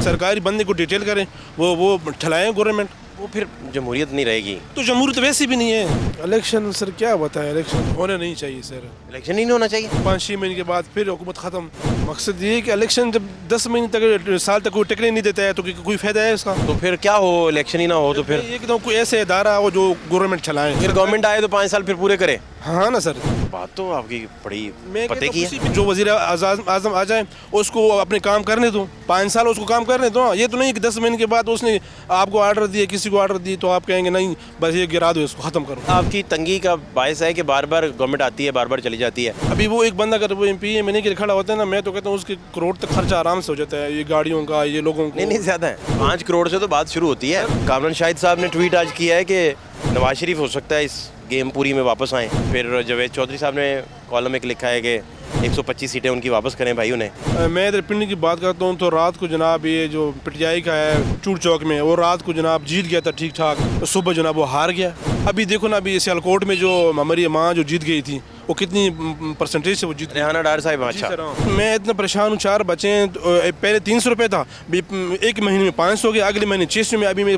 سرکاری بندے کو ڈیٹیل کریں, وہ ٹھلائیں گورنمنٹ, وہ پھر جمہوریت نہیں رہے گی. تو جمہوریت ویسی بھی نہیں ہے. الیکشن سر کیا بتائیں, الیکشن ہونا نہیں چاہیے سر. الیکشن ہی نہیں ہونا چاہیے. 5-6 مہینے کے بعد پھر حکومت ختم. مقصد یہ ہے کہ الیکشن جب 10 مہینے تک سال تک کوئی ٹکنے نہیں دیتا ہے تو کوئی فائدہ ہے اس کا. تو پھر کیا ہو, الیکشن ہی نہ ہو تو پھر ایک دم کوئی ایسے ادارہ ہو جو گورنمنٹ چلائیں. پھر گورنمنٹ آئے تو 5 سال پھر پورے کرے. ہاں نا سر, بات تو آپ کی بڑی میں پتے کی ہے. جو وزیر اعظم آ جائیں اس کو اپنے کام کرنے دو, 5 سال اس کو کام کرنے دو. یہ تو نہیں کہ 10 مہینے کے بعد اس نے آپ کو آرڈر دیا, کسی کو آرڈر دی تو آپ کہیں گے نہیں بس یہ گرا دو, اس کو ختم کرو. آپ کی تنگی کا باعث ہے کہ بار بار گورنمنٹ آتی ہے, بار بار چلی جاتی ہے. ابھی وہ ایک بندہ اگر وہ ایم پی ایم این اے کے لیے کھڑا ہوتا ہے نا, میں تو کہتا ہوں اس کے کروڑ تک خرچہ آرام سے ہو جاتا ہے, یہ گاڑیوں کا, یہ لوگوں کا. نہیں زیادہ ہے, 5 کروڑ سے تو بات شروع ہوتی ہے. کامران شاہد صاحب نے ٹویٹ آج کیا ہے کہ نواز شریف ہو سکتا ہے اس گیم پوری میں واپس آئیں. پھر جاوید چودھری صاحب نے کالم ایک لکھا ہے کہ 125 سیٹیں ان کی واپس کریں بھائی انہیں. میں ادھر پنڈی کی بات کرتا ہوں تو رات کو جناب یہ جو پٹیائی کا ہے چوڑ چوک میں, وہ رات کو جناب جیت گیا تھا ٹھیک ٹھاک, صبح جناب وہ ہار گیا. ابھی دیکھو نا, ابھی سیالکوٹ میں جو ہماری ماں جو جیت گئی تھی وہ کتنی پرسنٹیج سے وہ جیت. ریحانہ ڈار صاحب. اچھا, میں اتنا پریشان ہوں, 4 بچے ہیں. پہلے 300 روپے تھا, ایک مہینے میں 500 ہو گیا, اگلے مہینے 600 میں. ابھی میں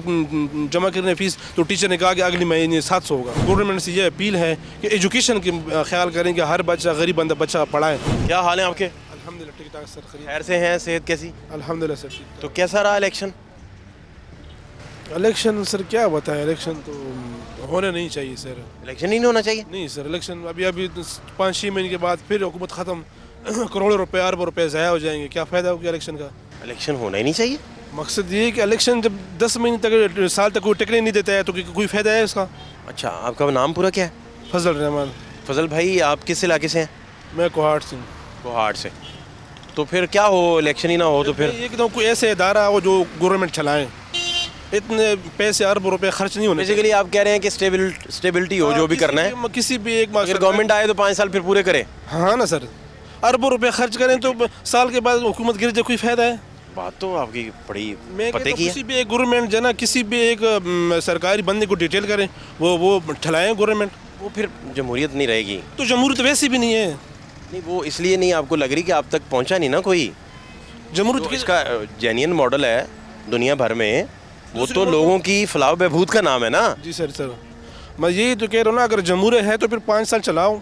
جمع کرنے فیس تو ٹیچر نے کہا کہ اگلے مہینے 700 ہوگا. گورنمنٹ سے یہ اپیل ہے کہ ایجوکیشن کی خیال کریں کہ ہر بچہ, غریب بندہ بچہ پڑھائیں. کیا حال ہے آپ کے؟ الحمدللہ ٹھیک ٹھاک سر. خیر سے ہیں, صحت کیسی؟ الحمدللہ سر. تو کیسا رہا الیکشن؟ الیکشن سر کیا بتائیں, الیکشن تو ہونا نہیں چاہیے سر. الیکشن ہی نہیں ہونا چاہیے. نہیں سر, الیکشن ابھی 5-6 مہینے کے بعد پھر حکومت ختم. کروڑوں روپے, اربوں روپے ضائع ہو جائیں گے. کیا فائدہ ہوگا الیکشن کا. الیکشن ہونا ہی نہیں چاہیے. مقصد یہ ہے کہ الیکشن جب 10 مہینے تک سال تک کوئی ٹکنے نہیں دیتا ہے تو کوئی فائدہ ہے اس کا. اچھا, آپ کا نام پورا کیا ہے؟ فضل الرحمان. فضل بھائی, آپ کس علاقے سے ہیں؟ میں کوہاٹ سے. کوہاٹ سے. تو پھر کیا ہو, الیکشن ہی نہ ہو تو پھر ایک دم کوئی ایسے ادارہ ہو جو گورنمنٹ چلائیں. اتنے پیسے, اربوں روپے خرچ نہیں ہونے. بیسیکلی آپ کہہ رہے ہیں کہ اسٹیبلٹی ہو, جو بھی کرنا ہے کسی بھی ایک اگر گورنمنٹ آئے تو 5 سال پھر پورے کرے. ہاں نا سر, اربوں روپے خرچ کریں تو سال کے بعد حکومت گر جائے, کوئی فائدہ ہے. بات تو آپ کی بڑی میں پتے کی ہے. کسی بھی ایک گورنمنٹ جو ہے نا, کسی بھی ایک سرکاری بندے کو ڈیٹیل کریں, وہ ٹھلائیں گورنمنٹ. وہ پھر جمہوریت نہیں رہے گی. تو جمہوریت ویسی بھی نہیں ہے. نہیں, وہ اس لیے نہیں آپ کو لگ رہی کہ آپ تک پہنچا نہیں نا کوئی. جمہوریت اس کا جینین ماڈل ہے دنیا بھر میں, وہ تو لوگوں کی فلاح و بہبود کا نام ہے نا. جی سر, میں یہی تو کہہ رہا ہوں نا, اگر جمہوریت ہے تو پھر 5 سال چلاؤ.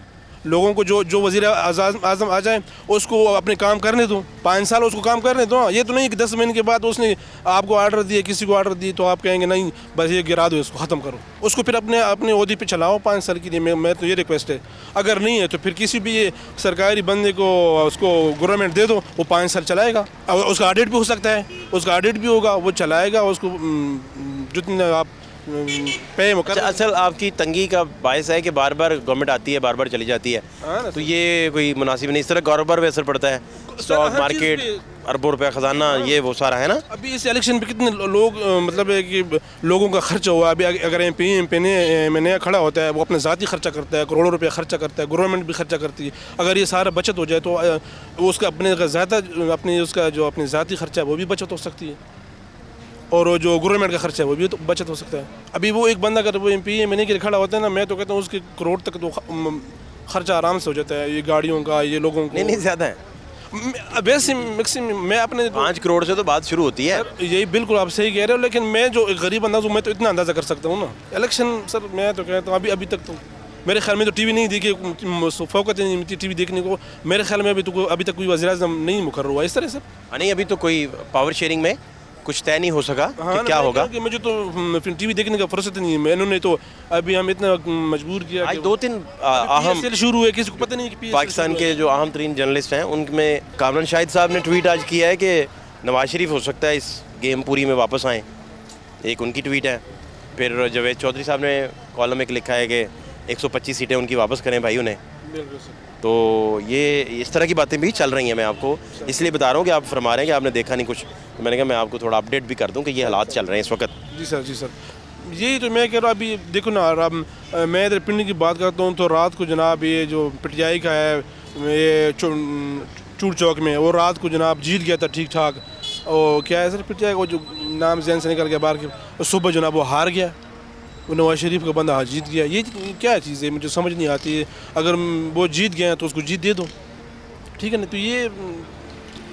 لوگوں کو جو وزیر اعظم آ جائیں اس کو اپنے کام کرنے دو, 5 سال اس کو کام کرنے دو. یہ تو نہیں کہ 10 مہینے کے بعد اس نے آپ کو آرڈر دیا, کسی کو آرڈر دی تو آپ کہیں گے نہیں بس یہ گرا دو, اس کو ختم کرو. اس کو پھر اپنے عہدے پہ چلاؤ 5 سال کے لیے. میں تو یہ ریکویسٹ ہے. اگر نہیں ہے تو پھر کسی بھی یہ سرکاری بندے کو اس کو گورنمنٹ دے دو, وہ 5 سال چلائے گا. اس کا آڈٹ بھی ہو سکتا ہے, اس کا آڈٹ بھی ہوگا, وہ چلائے گا. اس کو جتنے آپ اصل آپ کی تنگی کا باعث ہے کہ بار بار گورنمنٹ آتی ہے, بار بار چلی جاتی ہے, تو یہ کوئی مناسب نہیں. اس طرح کاروبار پہ اثر پڑتا ہے, اسٹاک مارکیٹ, اربوں روپے خزانہ, یہ وہ سارا ہے نا. ابھی اس الیکشن پہ کتنے لوگ, مطلب ہے کہ لوگوں کا خرچہ ہوا. ابھی اگر ایم پی ایم این اے کھڑا ہوتا ہے, وہ اپنا ذاتی خرچہ کرتا ہے, کروڑوں روپے خرچہ کرتا ہے, گورنمنٹ بھی خرچہ کرتی ہے. اگر یہ سارا بچت ہو جائے تو اس کا اپنے زیادہ اس کا جو اپنی ذاتی خرچہ ہے وہ بھی بچت ہو سکتی ہے, اور جو گورنمنٹ کا خرچہ ہے وہ بھی تو بچت ہو سکتا ہے. ابھی وہ ایک بندہ اگر وہ ایم پی ایم این اے کے لیے کھڑا ہوتا ہے نا, میں تو کہتا ہوں اس کے کروڑ تک تو خرچہ آرام سے ہو جاتا ہے, یہ گاڑیوں کا, یہ لوگوں کا. نہیں زیادہ ہے. ویسے میکسیمم میں اپنے 5 کروڑ سے تو بات شروع ہوتی ہے. یہی بالکل آپ صحیح کہہ رہے ہو, لیکن میں جو غریب انداز ہوں میں تو اتنا اندازہ کر سکتا ہوں نا. الیکشن سر میں تو کہتا ہوں ابھی تک تو میرے خیال میں تو ٹی وی نہیں دیکھی, فوقت نہیں ملتی ٹی وی دیکھنے کو. میرے خیال میں ابھی تک کوئی وزیر اعظم نہیں مقرر ہوا اس طرح سے. نہیں, ابھی تو کوئی پاور شیئرنگ میں کچھ طے نہیں ہو سکا کہ کیا ہوگا. مجھے تو ٹی وی دیکھنے کا فرصت نہیں ہے. میں انہوں نے تو ابھی ہم اتنا مجبور کیا. آج 2-3 اہم شروع ہوئے, کسی کو پتہ نہیں کہ پاکستان کے جو اہم ترین جرنلسٹ ہیں ان میں کامران شاہد صاحب نے ٹویٹ آج کیا ہے کہ نواز شریف ہو سکتا ہے اس گیم پوری میں واپس آئیں. ایک ان کی ٹویٹ ہے. پھر جاوید چودھری صاحب نے کالم ایک لکھا ہے کہ 125 سیٹیں ان کی واپس کریں بھائی انہیں. تو یہ اس طرح کی باتیں بھی چل رہی ہیں. میں آپ کو اس لیے بتا رہا ہوں کہ آپ فرما رہے ہیں کہ آپ نے دیکھا نہیں کچھ, تو میں نے کہا میں آپ کو تھوڑا اپڈیٹ بھی کر دوں کہ یہ حالات چل رہے ہیں اس وقت. جی سر, یہی تو میں کہہ رہا ہوں. ابھی دیکھو نا, میں ادھر پنڈی کی بات کرتا ہوں تو رات کو جناب یہ جو پٹیائی کا ہے یہ چوڑ چوک میں, وہ رات کو جناب جیت گیا تھا ٹھیک ٹھاک. اور کیا ہے سر پٹیائی کا, وہ جو نام ذہن سے نکل گیا باہر کے, صبح جناب وہ ہار گیا. وہ نواز شریف کا بندہ جیت گیا. یہ کیا چیز ہے مجھے سمجھ نہیں آتی ہے. اگر وہ جیت گئے ہیں تو اس کو جیت دے دو, ٹھیک ہے نا. تو یہ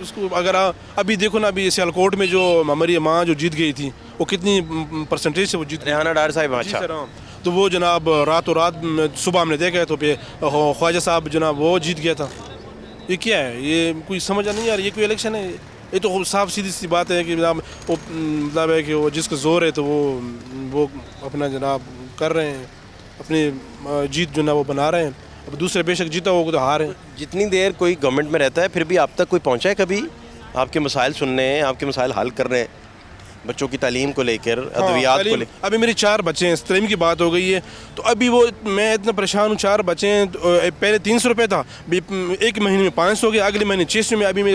اس کو اگر ابھی دیکھو نا، ابھی سیالکوٹ میں جو ہماری ماں جو جیت گئی تھی وہ کتنی پرسنٹیج سے وہ جیت گئی؟ ریحانہ ڈار صاحب، جی اچھا سر ہاں، تو وہ جناب راتوں رات صبح ہم نے دیکھا تو پہ خواجہ صاحب جناب وہ جیت گیا تھا. یہ کیا ہے؟ یہ کوئی سمجھ نہیں آ رہی. یہ کوئی الیکشن ہے؟ یہ تو صاف سیدھی سی بات ہے کہ جناب وہ مطلب ہے کہ وہ جس کا زور ہے تو وہ اپنا جناب کر رہے ہیں، اپنی جیت جو نا وہ بنا رہے ہیں. اب دوسرے بے شک جیتا ہوگا تو ہار ہیں. جتنی دیر کوئی گورنمنٹ میں رہتا ہے پھر بھی آپ تک کوئی پہنچا ہے کبھی؟ آپ کے مسائل سننے ہیں، آپ کے مسائل حل کر رہے ہیں، بچوں کی تعلیم کو لے کر، ادویات کو لے کر؟ ابھی میری 4 بچے ہیں، تعلیم کی بات ہو گئی ہے تو ابھی وہ میں اتنا پریشان ہوں. 4 بچے ہیں، پہلے 300 روپے تھا، ایک مہینے میں 500 ہو گیا، اگلے مہینے 600 میں ابھی میں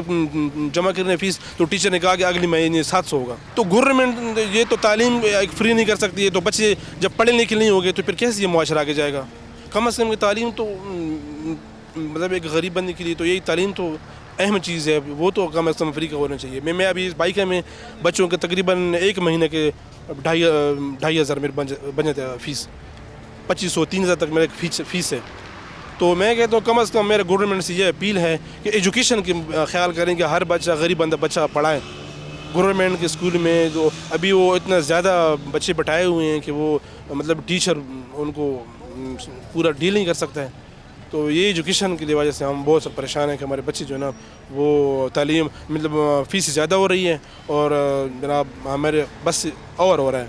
جمع کرنے فیس. تو ٹیچر نے کہا کہ اگلے مہینے 700 ہوگا. تو گورنمنٹ یہ تو تعلیم فری نہیں کر سکتی ہے. تو بچے جب پڑھے لکھے نہیں ہوگے تو پھر کیسے یہ معاشرہ آگے جائے گا؟ کم از کم تعلیم تو مطلب ایک غریب بندے کے لیے تو یہی تعلیم تو اہم چیز ہے، وہ تو کم از کم فری کا ہونا چاہیے. میں ابھی اس بائک میں بچوں کے تقریباً ایک مہینے کے 2,500 میرے بن جاتے ہیں فیس. 2,500 3,000 تک میرے فیس ہے. تو میں کہتا ہوں کم از کم میرے گورنمنٹ سے یہ اپیل ہے کہ ایجوکیشن کی خیال کریں کہ ہر بچہ غریب بندہ بچہ پڑھائیں. گورنمنٹ کے اسکول میں جو ابھی وہ اتنا زیادہ بچے بٹھائے ہوئے ہیں کہ وہ مطلب ٹیچر ان کو پورا ڈیل نہیں کر سکتا ہے. تو یہ ایجوکیشن کی وجہ سے ہم بہت پریشان ہیں کہ ہمارے بچے جو ہے نا وہ تعلیم مطلب فیس زیادہ ہو رہی ہے اور جناب ہمارے بس اور ہو رہا ہے.